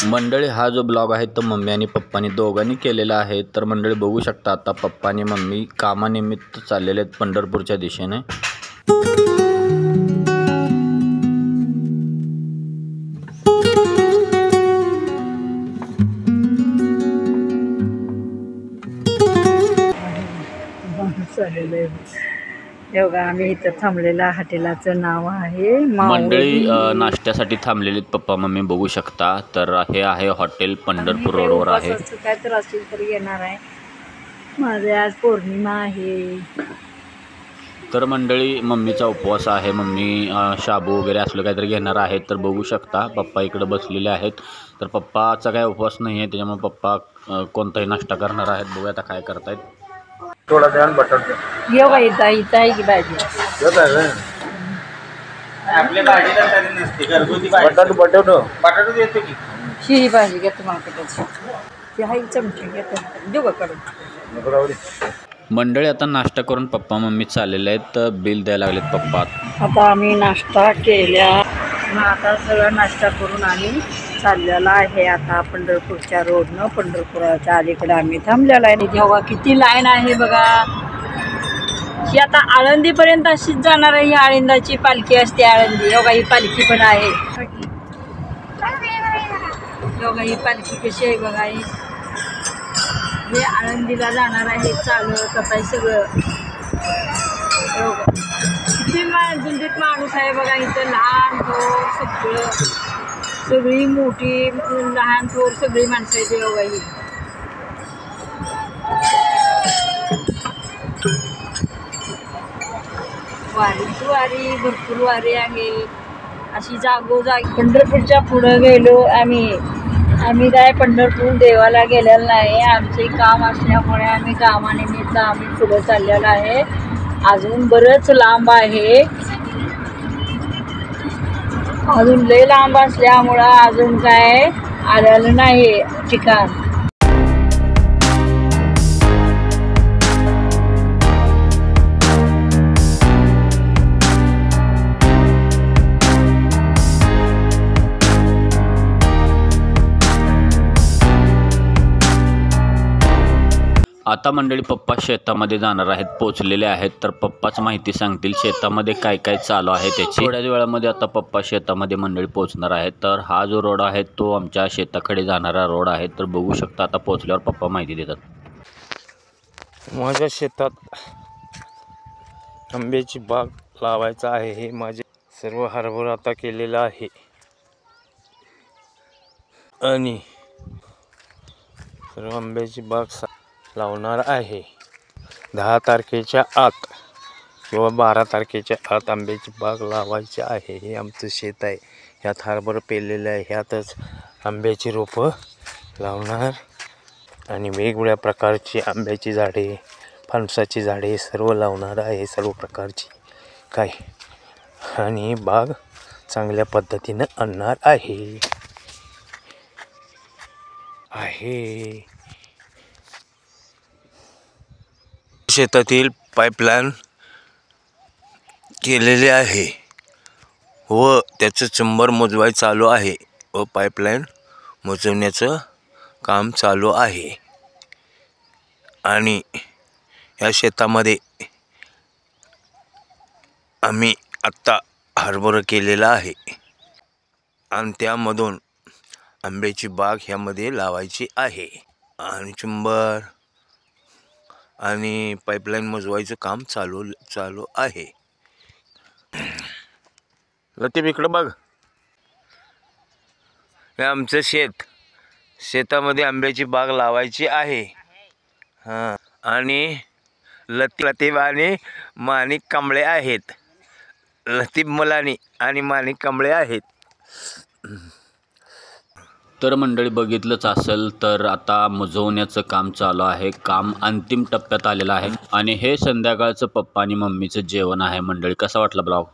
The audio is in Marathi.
मंडळी, हा जो ब्लॉग आहे तो मम्मी आणि पप्पानी दोघांनी केलेला आहे। तर मंडळी बघू शकता, आता पप्पा आणि मम्मी कामानिमित्त चाललेले आहेत पंढरपूरच्या दिशेने। बघा, आम्ही इथं थांबलेला हॉटेलाचं नाव आहे मंडळी नाश्त्यासाठी थांबलेले पप्पा मम्मी बघू शकता। तर हे आहे हॉटेल पंढरपूर रोडवर आहे। काय तर असेल तरी येणार आहे। माझे आज पौर्णिमा आहे। तर मंडळी मम्मीचा उपवास आहे। मम्मी शाबू वगैरे असलं काहीतरी घेणार आहेत। तर बघू शकता पप्पा इकडे बसलेले आहेत। तर पप्पाचा काय उपवास नाही आहे, त्याच्यामुळे पप्पा कोणताही नाश्ता करणार आहेत। बघूया आता काय करतायत। थोड़ा ध्यान बटाटे ये बाई ताई की भाजी आपल्या भाजीला तरी नसते, घरगुती भाजी। बटाटो देतो की शिळी भाजी घेतो मार्केटाची, ती हाई चमची घेतो, देऊ का काढून। मंडळी आता नाश्ता करून पप्पा मम्मी चाललेले आहेत, बिल द्यायला लागलेत पप्पा। आता आम्ही नाश्ता केल्या, आता सगळा नाश्ता करून आम्ही चाललेला आहे आता पंढरपूरच्या रोडनं। पंढरपुराच्या अलीकडे आम्ही थांबलेला आहे। जेव्हा किती लाईन आहे बघा, ही आता आळंदीपर्यंत अशीच जाणार आहे। ही आळंदाची पालखी असते आळंदी। योगा ही पालखी पण आहे। योगा ही पालखी कशी आहे बघा, हे आळंदीला जाणार आहे चालत आता सगळं। किती दिंडीत माणूस आहे बघा इथं, लहान थोर सगळं, सगळी मोठी लहान थोर सगळी माणसं आहेत योगा ही। वारीची वारी, भरपूर वारी आहे अशी जागोजागी। पंढरपूरच्या पुढं गेलो आम्ही काय पंढरपूर देवाला गेलेलं नाही। आमचे काम असल्यामुळे आम्ही कामानिमित्त आम्ही पुढं चाललेलं आहे। अजून बरंच लांब आहे, अजून लय लांब असल्यामुळं अजून काय आलेलं नाही ठिकाण। आता मंडळी पप्पा शेतामध्ये जाणार आहेत, पोचलेले आहेत। तर पप्पाच माहिती सांगतील शेतामध्ये काय काय चालू आहे त्याची। थोड्याच वेळामध्ये आता पप्पा शेतामध्ये मंडळी पोचणार आहेत। तर हा जो रोड आहे तो आमच्या शेताकडे जाणारा रोड आहे। तर बघू शकता आता पोचल्यावर पप्पा माहिती देतात। माझ्या शेतात आंब्याची बाग लावायचा आहे। हे माझे सर्व हरभरा आता केलेला आहे आणि सर्व आंब्याची बाग लावणार आहे। 10 तारखेच्या आत किंवा 12 तारखेच्या आत आंब्याची बाग लावायची आहे। हे आमचं शेत आहे, ह्यात हरभरा पेरलेलं आहे, ह्यातच आंब्याची रोपं लावणार आणि वेगवेगळ्या प्रकारची आंब्याची झाडे, फणसाची झाडे सर्व लावणार आहे, सर्व प्रकारची काय, आणि बाग चांगल्या पद्धतीनं आणणार आहे। शेतातील पाईपलाईन केलेले आहे व त्याचं चंबर मोजवाय चालू आहे व पाईपलाईन मोजवण्याचं काम चालू आहे। आणि या शेतामध्ये आम्ही आत्ता हरभरा केलेला आहे आणि त्यामधून आंब्याची बाग ह्यामध्ये लावायची आहे आणि चंबर आणि पाईपलाईन मोजवायचं काम चालू आहे। लतीफ इकडं बघ, हे आमचं शेतामध्ये आंब्याची बाग लावायची आहे। हां, आणि लतीफ आणि माणिक कांबळे आहेत। लतीफ मुलानी आणि माणिक कांबळे आहेत। तर मंडळी बघितलंच असेल, तर आता मुजवण्याचं काम चालू आहे, काम अंतिम टप्प्यात आलेलं आहे। आणि हे संध्याकाळचं पप्पा आणि मम्मीचं जेवण आहे। मंडळी कसा वाटला ब्लॉग?